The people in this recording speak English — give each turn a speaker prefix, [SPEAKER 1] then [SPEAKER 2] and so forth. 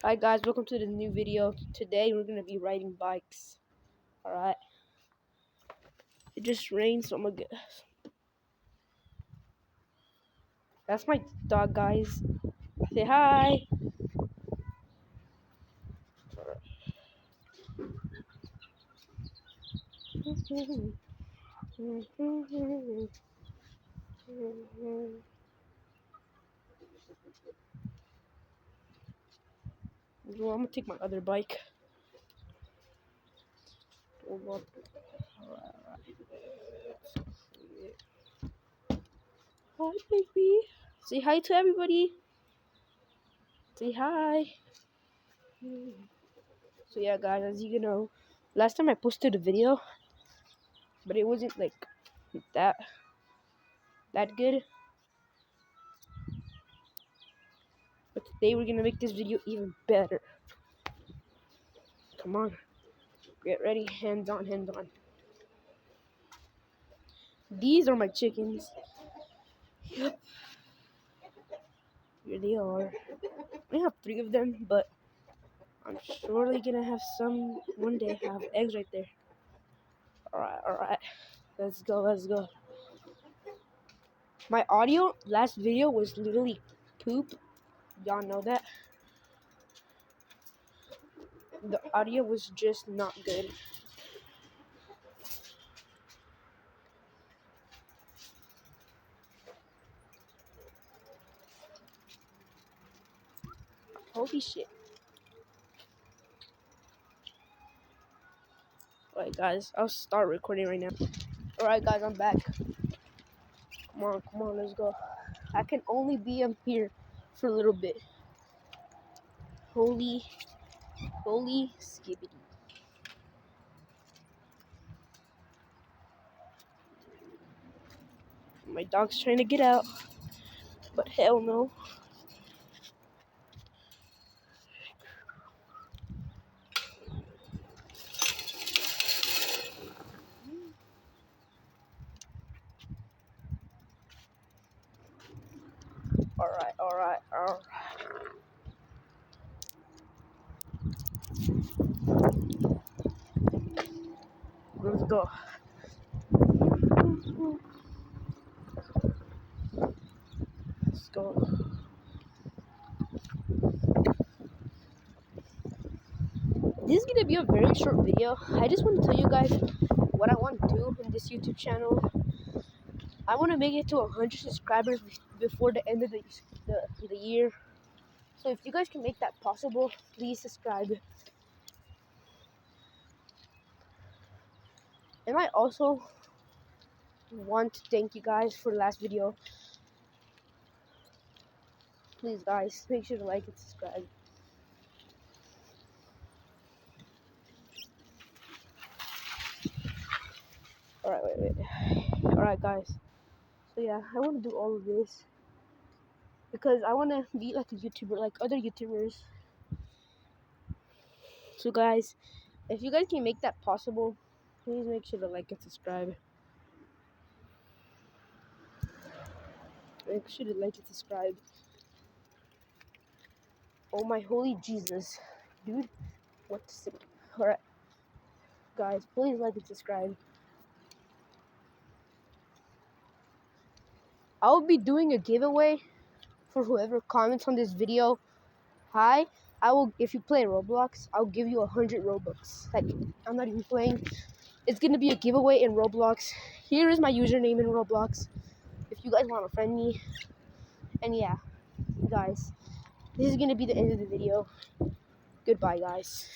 [SPEAKER 1] Hi guys, welcome to the new video. Today we're gonna be riding bikes. Alright. It just rained, so I'm gonna get. That's my dog, guys. Say hi. Well, I'm gonna take my other bike. Alright. Hi, baby. Say hi to everybody. Say hi. So yeah, guys, as you know, last time I posted a video, but it wasn't like that good. But today we're gonna make this video even better. Come on, get ready. Hands on, hands on. These are my chickens. Yep. Here they are. I have 3 of them, but I'm surely gonna have some one day have eggs right there. Alright. Let's go. My audio last video was literally poop. Y'all know that. The audio was just not good. Holy shit. Alright guys, I'll start recording right now. Alright guys, I'm back. Come on, let's go. I can only be up here for a little bit. Holy skibbity. My dog's trying to get out, but hell no. Alright. Let's go. Let's go. This is gonna be a very short video. I just want to tell you guys what I want to do in this YouTube channel. I want to make it to 100 subscribers before the end of the year. So if you guys can make that possible, please subscribe. And I also want to thank you guys for the last video. Please guys, make sure to like and subscribe. Alright, wait. Alright guys. So yeah, I want to do all of this because I want to be like a YouTuber, like other YouTubers. So guys, if you guys can make that possible, please make sure to like and subscribe. Make sure to like and subscribe. Oh my holy Jesus, dude, what to say? Alright, guys, please like and subscribe. I'll be doing a giveaway for whoever comments on this video. Hi, if you play Roblox, I'll give you 100 Robux. Like, I'm not even playing. It's gonna be a giveaway in Roblox. Here is my username in Roblox, if you guys want to friend me. And yeah, guys, this is gonna be the end of the video. Goodbye, guys.